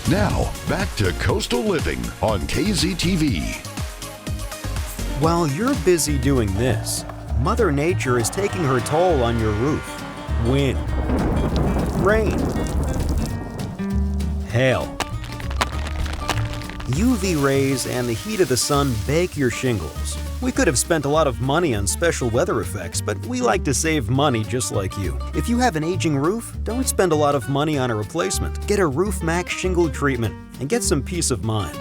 Now, back to Coastal Living on KZTV. While you're busy doing this, Mother Nature is taking her toll on your roof. Wind, rain, hail. UV rays and the heat of the sun bake your shingles. We could have spent a lot of money on special weather effects, but we like to save money just like you. If you have an aging roof, don't spend a lot of money on a replacement. Get a Roof Max shingle treatment and get some peace of mind.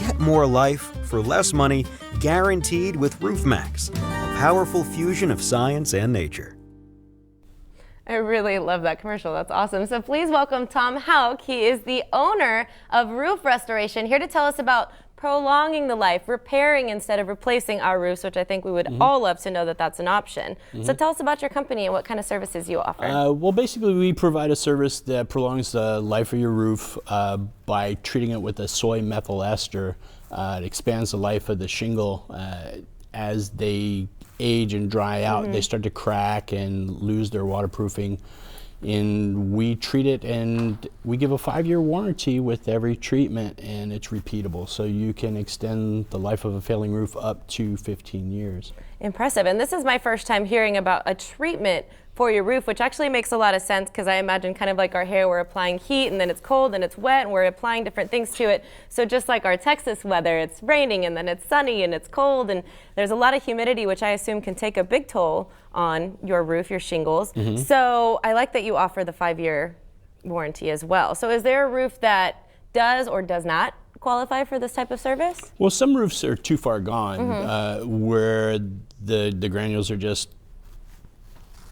Get more life for less money, guaranteed with Roof Max, a powerful fusion of science and nature. I really love that commercial. That's awesome. So please welcome Tom Hauk. He is the owner of Roof Restoration, here to tell us about prolonging the life, repairing instead of replacing our roofs, which I think we would all love to know that that's an option. So tell us about your company and what kind of services you offer. Well, basically we provide a service that prolongs the life of your roof by treating it with a soy methyl ester. It expands the life of the shingle as they age and dry out. They start to crack and lose their waterproofing. And we treat it, and we give a 5-year warranty with every treatment, and it's repeatable, so you can extend the life of a failing roof up to 15 years. Impressive. And this is my first time hearing about a treatment for your roof, which actually makes a lot of sense, because I imagine kind of like our hair, we're applying heat and then it's cold and it's wet and we're applying different things to it. So just like our Texas weather, it's raining and then it's sunny and it's cold, and there's a lot of humidity, which I assume can take a big toll on your roof, your shingles. So I like that you offer the 5-year warranty as well. So is there a roof that does or does not qualify for this type of service? Well, some roofs are too far gone, where the granules are just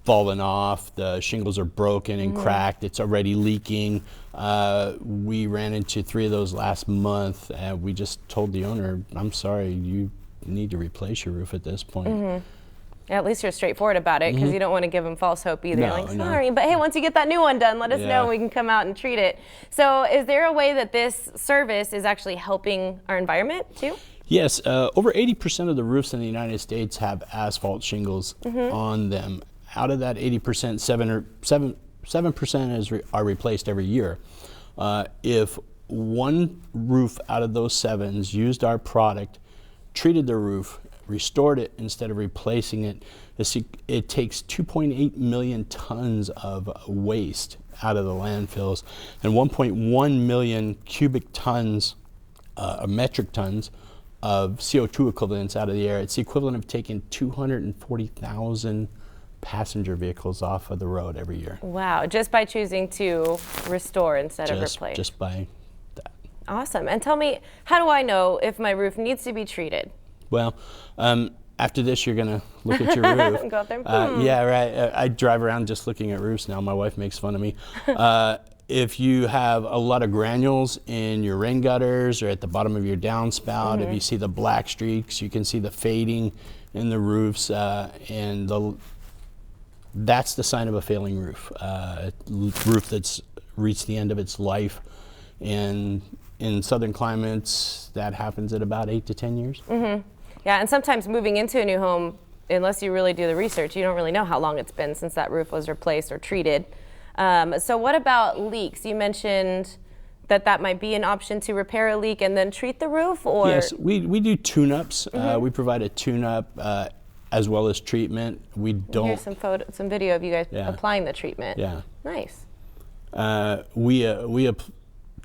fallen off, the shingles are broken and cracked, it's already leaking. We ran into 3 of those last month, and we just told the owner, I'm sorry, you need to replace your roof at this point. At least you're straightforward about it, because you don't want to give them false hope either. No, Like, sorry, but hey, once you get that new one done, let us know and we can come out and treat it. So is there a way that this service is actually helping our environment too? Yes, over 80% of the roofs in the United States have asphalt shingles on them. Out of that 80%, 7% are replaced every year. If one roof out of those 7s used our product, treated the roof, restored it instead of replacing it, it takes 2.8 million tons of waste out of the landfills and 1.1 million cubic tons, metric tons of CO2 equivalents out of the air. It's the equivalent of taking 240,000 passenger vehicles off of the road every year. Wow, just by choosing to restore instead of replace. Just by that. Awesome. And tell me, how do I know if my roof needs to be treated? Well, after this, you're going to look at your roof. Go out there. Yeah, right. I drive around just looking at roofs now. My wife makes fun of me. If you have a lot of granules in your rain gutters or at the bottom of your downspout, if you see the black streaks, you can see the fading in the roofs, that's the sign of a failing roof. A roof that's reached the end of its life. And in southern climates, that happens at about 8 to 10 years. Yeah, and sometimes moving into a new home, unless you really do the research, you don't really know how long it's been since that roof was replaced or treated. So what about leaks? You mentioned that might be an option to repair a leak and then treat the roof, or? Yes, we do tune-ups. We provide a tune-up as well as treatment. We don't. Here's some video of you guys applying the treatment. Yeah. Nice. We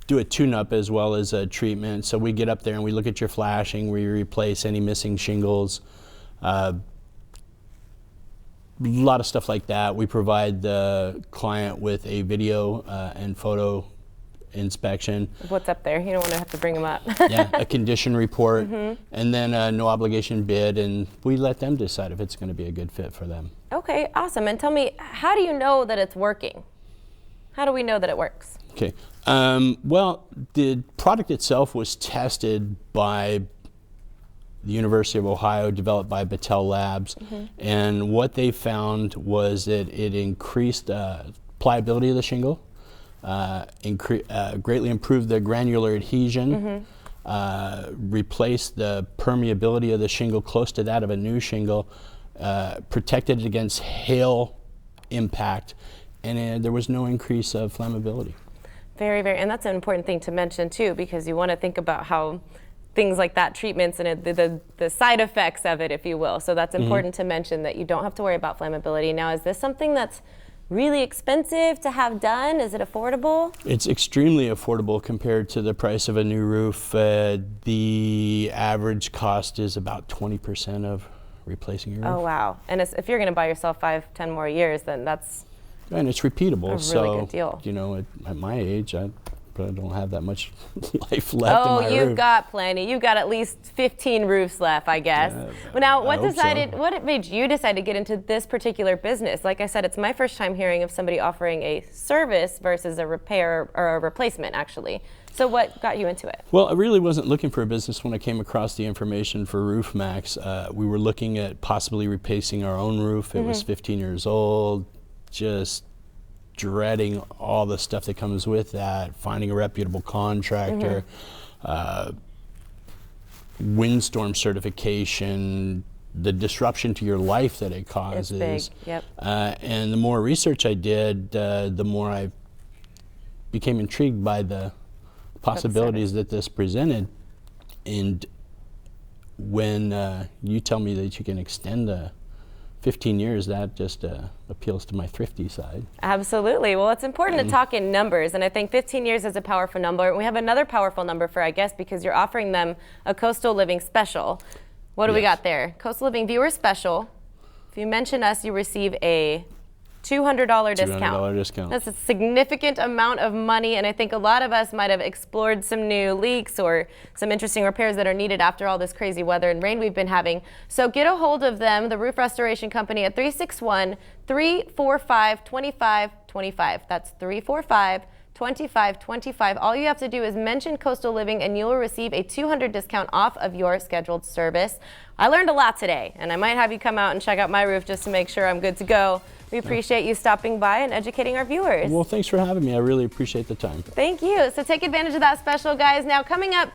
do a tune-up as well as a treatment. So we get up there and we look at your flashing, we replace any missing shingles, a lot of stuff like that. We provide the client with a video and photo inspection. What's up there? You don't want to have to bring them up. Yeah, a condition report, and then a no obligation bid, and we let them decide if it's going to be a good fit for them. Okay, awesome. And tell me, how do you know that it's working? How do we know that it works? Okay. Well, the product itself was tested by the University of Ohio, developed by Battelle Labs, and what they found was that it increased pliability of the shingle, greatly improved the granular adhesion, replaced the permeability of the shingle close to that of a new shingle, protected it against hail impact, and there was no increase of flammability. Very, very, and that's an important thing to mention too, because you want to think about how things like that, treatments and the side effects of it, if you will. So that's important to mention, that you don't have to worry about flammability. Now, is this something that's really expensive to have done? Is it affordable? It's extremely affordable compared to the price of a new roof. The average cost is about 20% of replacing your roof. Oh, wow. And if you're going to buy yourself 5-10 more years, then that's And it's repeatable. a really good deal. You know, at my age, I don't have that much life left in my you've roof. got plenty. You've got at least 15 roofs left, I guess. Well, now, I hope so. what made you decide to get into this particular business? Like I said, it's my first time hearing of somebody offering a service versus a repair or a replacement, actually. So what got you into it? Well, I really wasn't looking for a business when I came across the information for Roof Max. We were looking at possibly replacing our own roof. It was 15 years old, just dreading all the stuff that comes with that, finding a reputable contractor, windstorm certification, the disruption to your life that it causes. It's big, yep. And the more research I did, the more I became intrigued by the possibilities that this presented. And when you tell me that you can extend 15 years, that just appeals to my thrifty side. Absolutely. Well, it's important to talk in numbers, and I think 15 years is a powerful number. And we have another powerful number for our guests, because you're offering them a Coastal Living special. What do we got there? Coastal Living Viewer Special. If you mention us, you receive a $200 discount. $200 discount. That's a significant amount of money, and I think a lot of us might have explored some new leaks or some interesting repairs that are needed after all this crazy weather and rain we've been having. So get a hold of them, the Roof Restoration Company, at 361-345-2525. That's 345-2525. All you have to do is mention Coastal Living, and you will receive a $200 discount off of your scheduled service. I learned a lot today, and I might have you come out and check out my roof just to make sure I'm good to go. We appreciate you stopping by and educating our viewers. Well, thanks for having me. I really appreciate the time. Thank you. So take advantage of that special, guys. Now, coming up,